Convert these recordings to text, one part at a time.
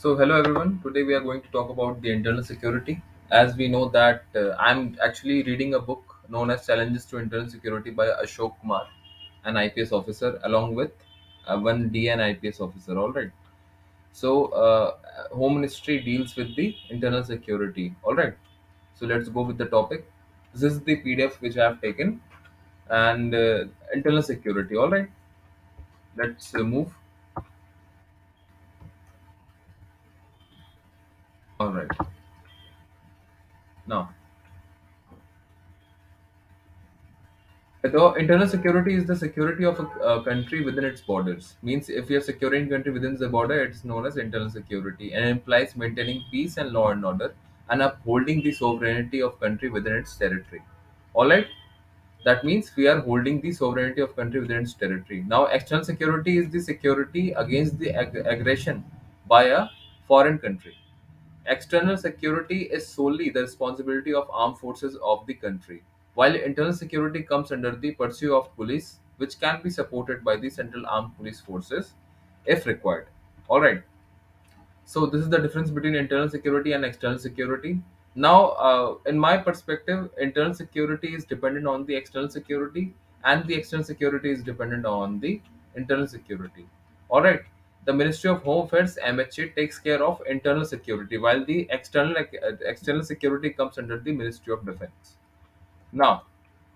So, hello everyone. Today we are going to talk about the internal security. As we know that I'm actually reading a book known as Challenges to Internal Security by Ashok Kumar, an IPS officer, along with one DN IPS officer. All right. So, Home Ministry deals with the internal security. All right. So let's go with the topic. This is the PDF which I have taken, and internal security. All right. Let's move. All right. Now. The internal security is the security of a country within its borders. Means if you are securing country within the border, it is known as internal security, and implies maintaining peace and law and order, and upholding the sovereignty of country within its territory. All right, that means we are holding the sovereignty of country within its territory. Now, external security is the security against the aggression by a foreign country. External security is solely the responsibility of armed forces of the country, while internal security comes under the purview of police, which can be supported by the central armed police forces if required. All right. So this is the difference between internal security and external security. Now, in my perspective, internal security is dependent on the external security, and the external security is dependent on the internal security. All right. The Ministry of Home Affairs (MHA) takes care of internal security, while the external security comes under the Ministry of Defense. Now,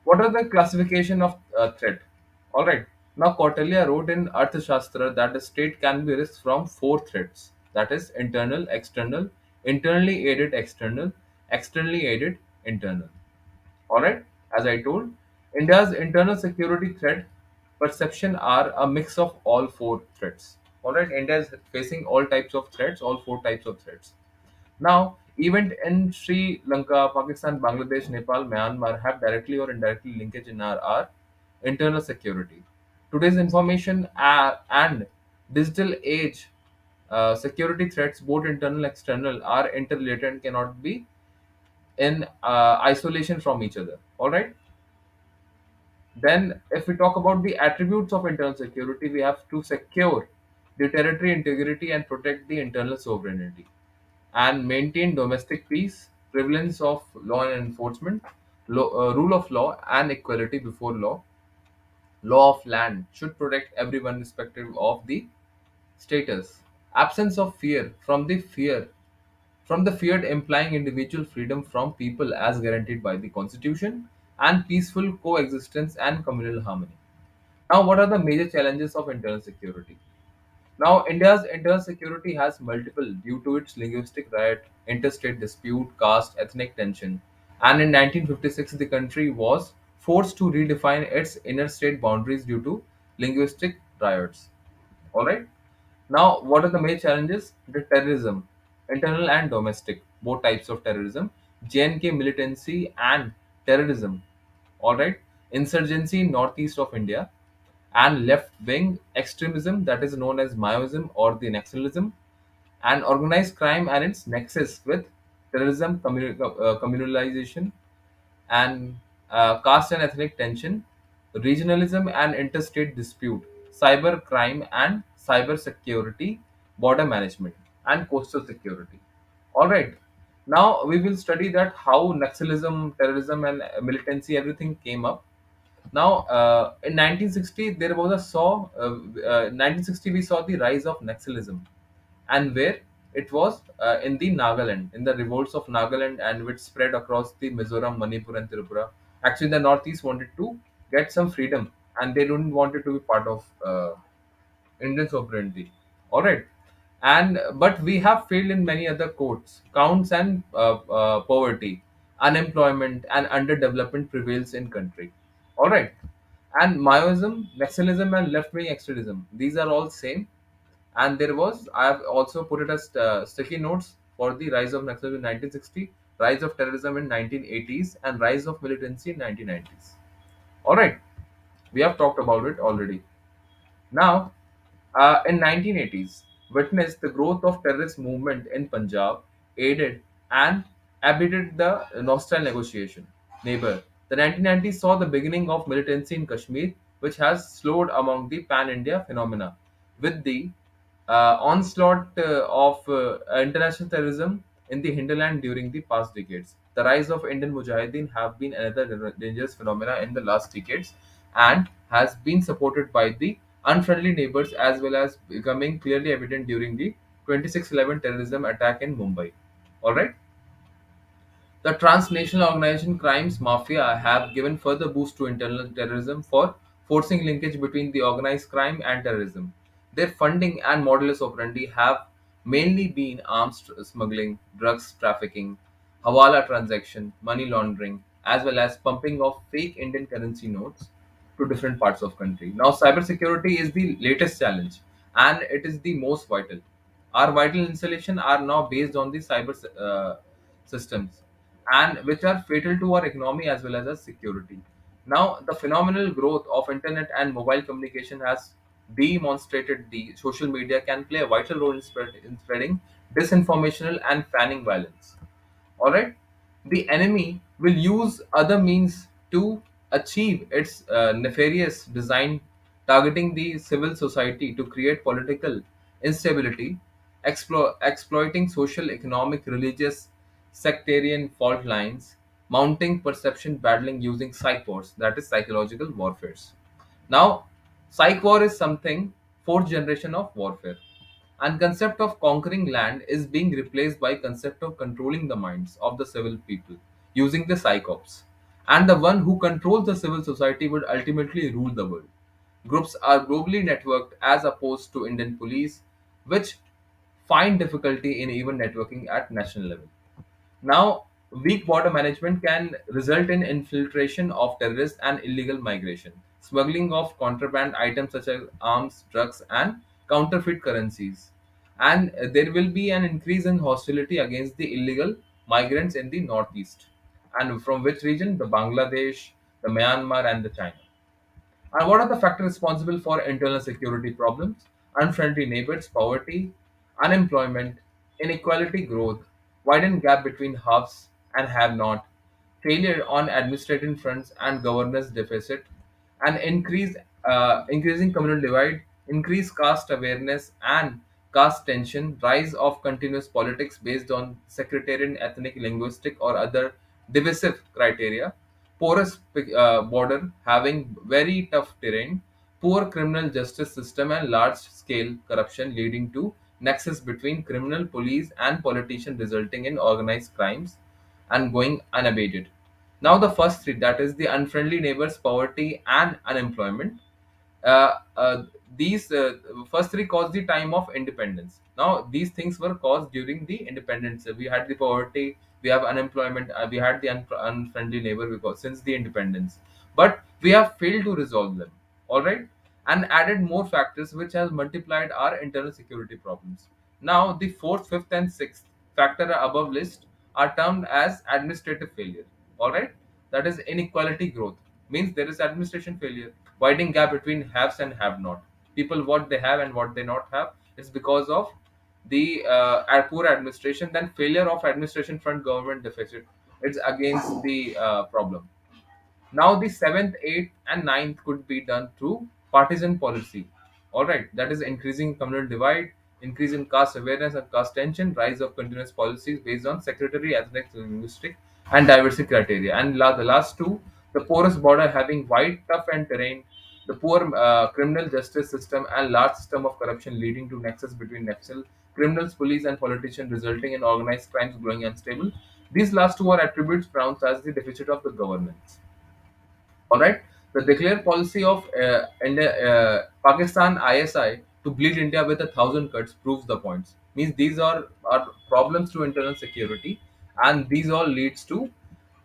what are the classification of threat? All right. Now, Kautilya wrote in Arthashastra that the state can be risked from four threats. That is internal, external, internally aided external, externally aided internal. All right. As I told, India's internal security threat perception are a mix of all four threats. All right. India is facing all types of threats, all four types of threats. Now, event in Sri Lanka, Pakistan, Bangladesh, Nepal, Myanmar have directly or indirectly linkage in our internal security. Today's information and digital age security threats, both internal and external, are interrelated and cannot be in isolation from each other. All right. Then, if we talk about the attributes of internal security, we have to secure the territory integrity and protect the internal sovereignty and maintain domestic peace, prevalence of law and enforcement, rule of law and equality before law, law of land should protect everyone irrespective of the status, absence of fear from the feared implying individual freedom from people as guaranteed by the constitution, and peaceful coexistence and communal harmony. Now, what are the major challenges of internal security? Now, India's internal security has multiple due to its linguistic riot, interstate dispute, caste, ethnic tension. And in 1956, the country was forced to redefine its inner state boundaries due to linguistic riots. All right. Now, what are the major challenges? The terrorism, internal and domestic, both types of terrorism, JNK militancy and terrorism. All right, insurgency in northeast of India, and left-wing extremism that is known as Maoism or the Naxalism, and organized crime and its nexus with terrorism, communalization, and caste and ethnic tension, regionalism and interstate dispute, cyber crime and cyber security, border management, and coastal security. All right. Now we will study that how Naxalism, terrorism, and militancy everything came up. Now, in 1960, there was a saw. 1960, we saw the rise of Naxalism, and where it was in the Nagaland, in the revolts of Nagaland, and which spread across the Mizoram, Manipur, and Tripura. Actually, the Northeast wanted to get some freedom, and they didn't want it to be part of Indian sovereignty. All right, and but we have failed in many other counts, and poverty, unemployment, and underdevelopment prevails in country. All right, and Maoism, nationalism, and left-wing extremism. These are all same. And there was I have also put it as sticky notes for the rise of Naxalism in 1960, rise of terrorism in 1980s, and rise of militancy in 1990s. All right, we have talked about it already. Now, in 1980s, witnessed the growth of terrorist movement in Punjab, aided and abetted the Nostrile negotiation. Neighbor, the 1990s saw the beginning of militancy in Kashmir, which has slowed among the pan-India phenomena, with the onslaught of international terrorism in the hinterland during the past decades. The rise of Indian Mujahideen have been another dangerous phenomena in the last decades and has been supported by the unfriendly neighbors as well as becoming clearly evident during the 26/11 terrorism attack in Mumbai. All right. The transnational organization crimes mafia have given further boost to internal terrorism for forcing linkage between the organized crime and terrorism. Their funding and modulus operandi have mainly been arms smuggling, drugs trafficking, hawala transaction, money laundering, as well as pumping of fake Indian currency notes to different parts of country. Now, cybersecurity is the latest challenge, and it is the most vital. Our vital installation are now based on the cyber systems, and which are fatal to our economy as well as our security. Now, the phenomenal growth of internet and mobile communication has demonstrated the social media can play a vital role in spreading disinformational and fanning violence. All right, the enemy will use other means to achieve its nefarious design, targeting the civil society to create political instability, exploiting social, economic, religious, sectarian fault lines, mounting perception battling using psych wars, that is psychological warfares. Now, psych war is something fourth generation of warfare, and concept of conquering land is being replaced by concept of controlling the minds of the civil people using the psychops, and the one who controls the civil society would ultimately rule the world. Groups are globally networked as opposed to Indian police, which find difficulty in even networking at national level. Now, weak border management can result in infiltration of terrorists and illegal migration, smuggling of contraband items such as arms, drugs, and counterfeit currencies. And there will be an increase in hostility against the illegal migrants in the northeast. And from which region? The Bangladesh, the Myanmar, and the China. And what are the factors responsible for internal security problems? Unfriendly neighbors, poverty, unemployment, inequality growth, widened gap between haves and have not, failure on administrative fronts and governance deficit, and increasing communal divide, increased caste awareness and caste tension, rise of continuous politics based on sectarian, ethnic, linguistic, or other divisive criteria, porous border having very tough terrain, poor criminal justice system, and large scale corruption leading to nexus between criminal police and politician resulting in organized crimes and going unabated. Now, the first three, that is the unfriendly neighbors, poverty, and unemployment, uh, uh, these first three caused the time of independence. Now, these things were caused during the independence. We had the poverty, we have unemployment, we had the unfriendly neighbor because since the independence, but we have failed to resolve them. All right, and added more factors which has multiplied our internal security problems. Now, the fourth, fifth, and sixth factor above list are termed as administrative failure. All right, that is inequality growth, means there is administration failure, widening gap between haves and have not. People what they have and what they not have. It's because of the poor administration. Then failure of administration front government deficit. It's against the problem. Now the seventh, eighth, and ninth could be done through partisan policy. All right, that is increasing communal divide, increase in caste awareness and caste tension, rise of continuous policies based on secretary, ethnic, linguistic, and diversity criteria. And the last two, the porous border having wide, tough, and terrain, the poor criminal justice system, and large system of corruption leading to nexus between nexus, criminals, police, and politicians, resulting in organized crimes growing unstable. These last two are attributes pronounced as the deficit of the governance. All right, the declared policy of Pakistan ISI to bleed India with 1,000 cuts proves the points. Means these are problems to internal security, and these all leads to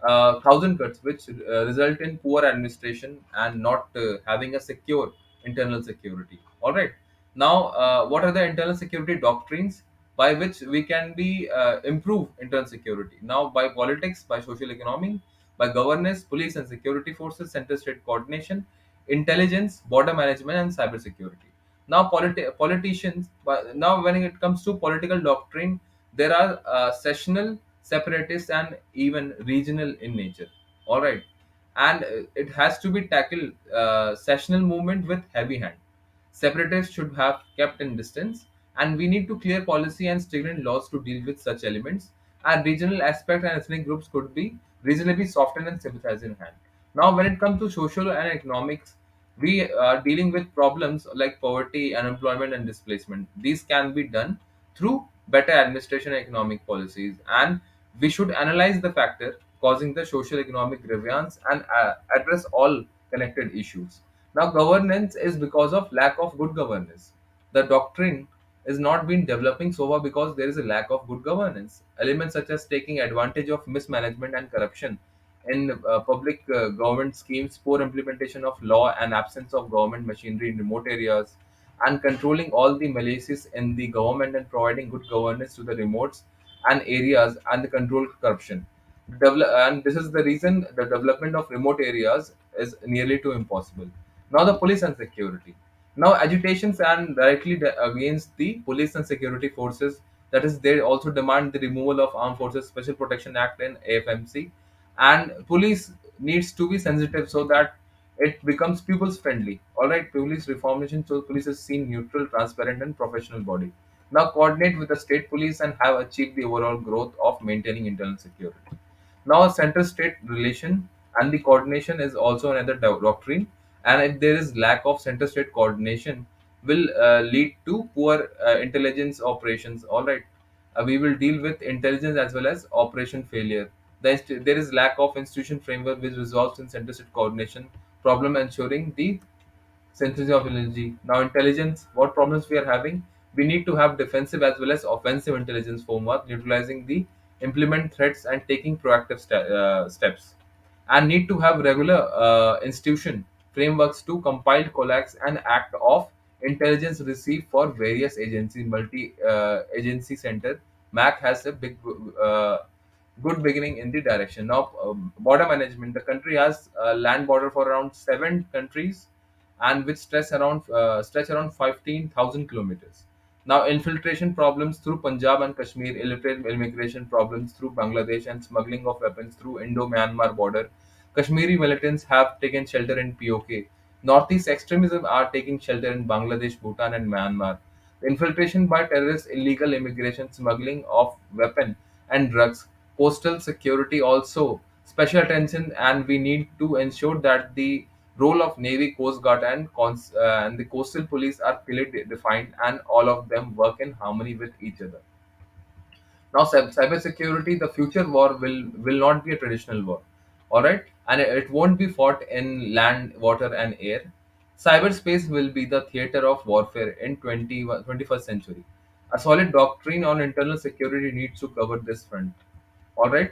1,000 cuts, which result in poor administration and not having a secure internal security. All right. Now, what are the internal security doctrines by which we can be improve internal security? Now, by politics, by social economy, by governance, police and security forces, center state coordination, intelligence, border management, and cyber security. Now, politicians, but now when it comes to political doctrine, there are sessional, separatist, and even regional in nature. All right, and it has to be tackled sessional movement with heavy hand. Separatists should have kept in distance, and we need to clear policy and stringent laws to deal with such elements. And regional aspect and ethnic groups could be reasonably softened and sympathized in hand. Now, when it comes to social and economics, we are dealing with problems like poverty, unemployment, and displacement. These can be done through better administration and economic policies, and we should analyze the factor causing the social economic grievance and address all connected issues. Now, governance is because of lack of good governance. The doctrine is not been developing so far because there is a lack of good governance. Elements such as taking advantage of mismanagement and corruption in public government schemes, poor implementation of law, and absence of government machinery in remote areas, and controlling all the malaise in the government and providing good governance to the remotes and areas and the control corruption. And this is the reason the development of remote areas is nearly too impossible. Now, the police and security. Now, agitations and directly against the police and security forces, that is, they also demand the removal of Armed Forces Special Protection Act in AFMC, and police needs to be sensitive so that it becomes pupils friendly. All right, police reformation, so police is seen neutral, transparent, and professional body. Now, coordinate with the state police and have achieved the overall growth of maintaining internal security. Now, center state relation and the coordination is also another doctrine, and if there is lack of center state coordination, will lead to poor intelligence operations. All right, we will deal with intelligence as well as operation failure. There is lack of institution framework which results in center state coordination problem, ensuring the synthesis of energy. Now, intelligence, what problems we are having? We need to have defensive as well as offensive intelligence framework, utilizing the implement threats and taking proactive steps. And need to have regular institution frameworks to compile, collect, and act of intelligence received for various agencies, multi agency center. MAC has a big good beginning in the direction. Now, border management. The country has a land border for around 7 countries, and which stretch around 15,000 kilometers. Now, infiltration problems through Punjab and Kashmir, illegal immigration problems through Bangladesh, and smuggling of weapons through Indo-Myanmar border. Kashmiri militants have taken shelter in POK. Northeast extremism are taking shelter in Bangladesh, Bhutan, and Myanmar. Infiltration by terrorists, illegal immigration, smuggling of weapon and drugs, coastal security also special attention, and we need to ensure that the role of Navy, Coast Guard, and the coastal police are clearly defined, and all of them work in harmony with each other. Now, cybersecurity, the future war will not be a traditional war, all right, and it won't be fought in land, water, and air. Cyberspace will be the theater of warfare in 21st century. A solid doctrine on internal security needs to cover this front. All right.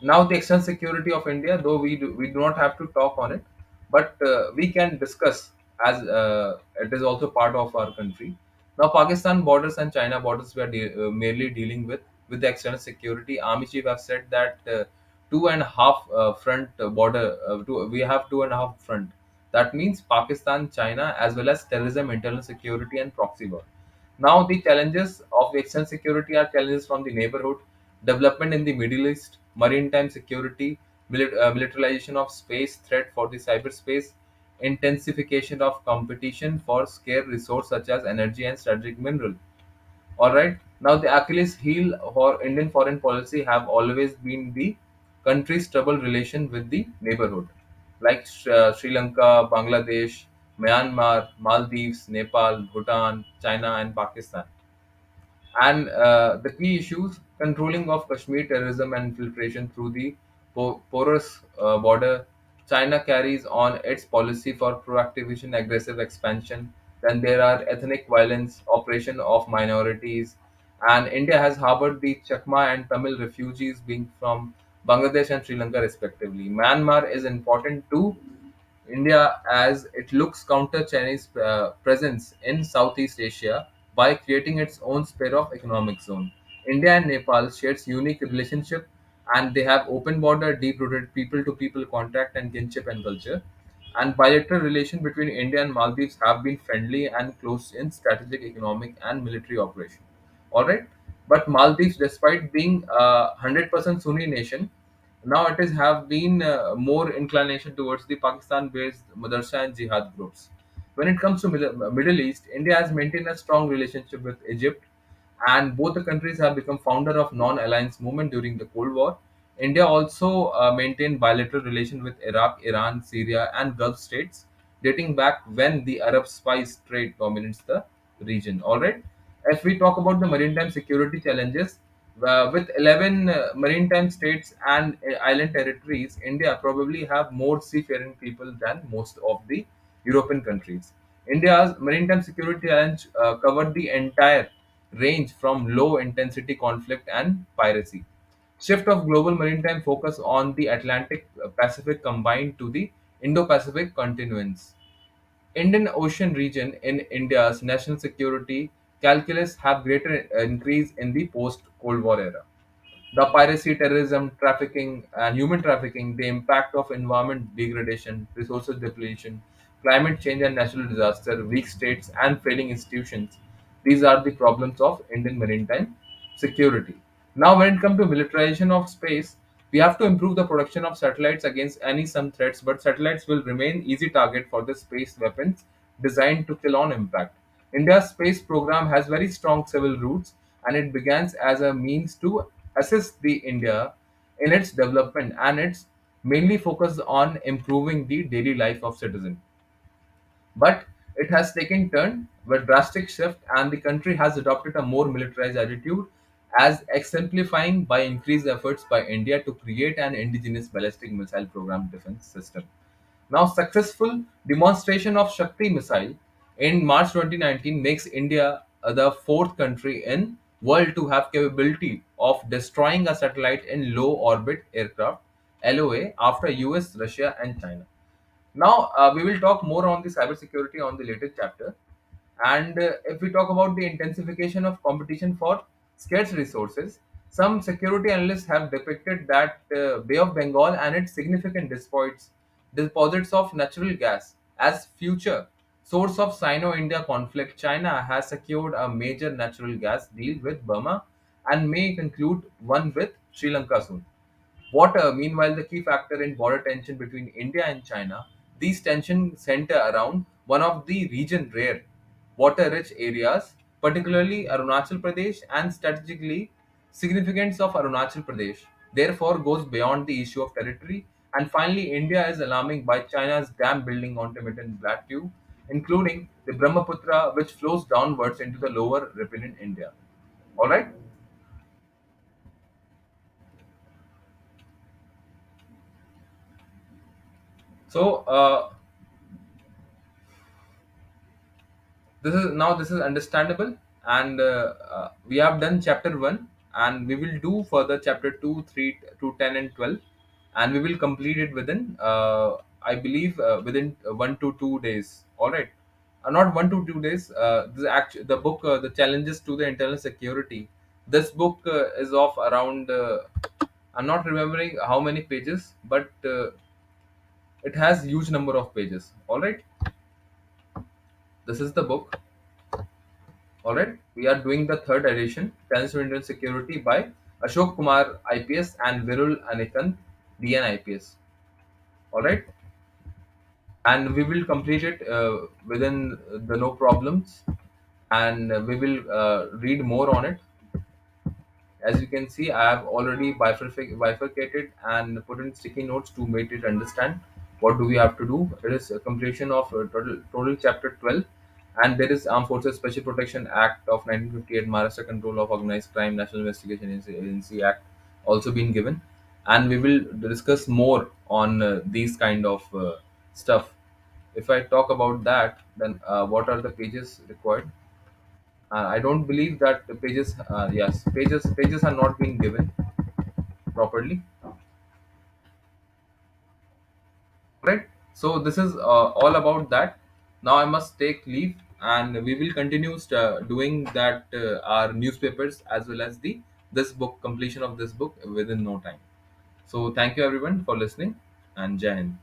Now, the external security of India, though we do not have to talk on it, but we can discuss as it is also part of our country. Now, Pakistan borders and China borders we are merely dealing with the external security. Army chief have said that two and a half front border. We have two and a half front. That means Pakistan, China, as well as terrorism, internal security, and proxy war. Now, the challenges of the external security are challenges from the neighborhood, development in the Middle East, maritime security, militarization of space threat for the cyberspace, intensification of competition for scarce resources such as energy and strategic mineral. All right. Now, the Achilles heel for Indian foreign policy have always been the country's troubled relation with the neighborhood, like Sri Lanka, Bangladesh, Myanmar, Maldives, Nepal, Bhutan, China, and Pakistan. And the key issues: controlling of Kashmir terrorism and infiltration through the porous border. China carries on its policy for proactivation, aggressive expansion. Then there are ethnic violence, oppression of minorities, and India has harbored the Chakma and Tamil refugees being from Bangladesh and Sri Lanka respectively. Myanmar is important too India as it looks counter Chinese presence in Southeast Asia by creating its own sphere of economic zone. India and Nepal shares unique relationship, and they have open border, deep-rooted people-to-people contact and kinship and culture. And bilateral relation between India and Maldives have been friendly and close in strategic, economic, and military operation. All right, but Maldives, despite being a 100% Sunni nation, now it is have been more inclination towards the Pakistan-based madrasa and jihad groups. When it comes to Middle East, India has maintained a strong relationship with Egypt, and both the countries have become founder of non-alliance movement during the Cold War. India also maintained bilateral relations with Iraq, Iran, Syria, and Gulf states, dating back when the Arab spice trade dominates the region. All right. If we talk about the maritime security challenges, with 11 maritime states and island territories, India probably have more seafaring people than most of the European countries. India's maritime security challenge covered the entire range from low intensity conflict and piracy. Shift of global maritime focus on the Atlantic Pacific combined to the Indo-Pacific continuance. Indian Ocean region in India's national security calculus have greater increase in the post-Cold War era. The piracy, terrorism, trafficking, and human trafficking, the impact of environment degradation, resources depletion, climate change and natural disaster, weak states, and failing institutions. These are the problems of Indian maritime security. Now, when it comes to militarization of space, we have to improve the production of satellites against any some threats, but satellites will remain easy target for the space weapons designed to kill on impact. India's space program has very strong civil roots, and it begins as a means to assist the India in its development, and it's mainly focused on improving the daily life of citizens. But it has taken turn with drastic shift, and the country has adopted a more militarized attitude, as exemplifying by increased efforts by India to create an indigenous ballistic missile program defense system. Now, successful demonstration of Shakti missile in March 2019 makes India the fourth country in world to have capability of destroying a satellite in low orbit aircraft (LOA) after US, Russia, and China. Now, we will talk more on the cybersecurity on the later chapter. And if we talk about the intensification of competition for scarce resources, some security analysts have depicted that Bay of Bengal and its significant deposits of natural gas as future source of Sino-India conflict. China has secured a major natural gas deal with Burma and may conclude one with Sri Lanka soon. Water, meanwhile, the key factor in border tension between India and China. These tensions center around one of the region rare water-rich areas, particularly Arunachal Pradesh, and strategically significance of Arunachal Pradesh. Therefore, goes beyond the issue of territory. And finally, India is alarming by China's dam building on Tibetan plateau, including the Brahmaputra, which flows downwards into the lower Ripon in India. All right. So, this is understandable, and we have done chapter 1, and we will do further chapter 2, 3 to 10 and 12, and we will complete it within I believe within 1 to 2 days. All right. Not 1 to 2 days. The book, the challenges to the internal security, this book is of around I'm not remembering how many pages, but it has huge number of pages. All right. This is the book. All right, we are doing the third edition, Challenge to Indian Security by Ashok Kumar IPS and Virul Anikant DN IPS. All right, and we will complete it within the no problems, and we will read more on it. As you can see, I have already bifurcated and put in sticky notes to make it understand what do we have to do. It is a completion of total chapter 12, and there is Armed Forces Special Protection Act of 1958, Maharashtra Control of Organized Crime, National Investigation Agency Act also been given, and we will discuss more on these kind of stuff. If I talk about that, then what are the pages required? I don't believe that the pages, yes, pages are not being given properly. Right. So this is all about that. Now I must take leave, and we will continue doing that our newspapers as well as the this book completion of this book within no time. So thank you everyone for listening, and Jai Hind.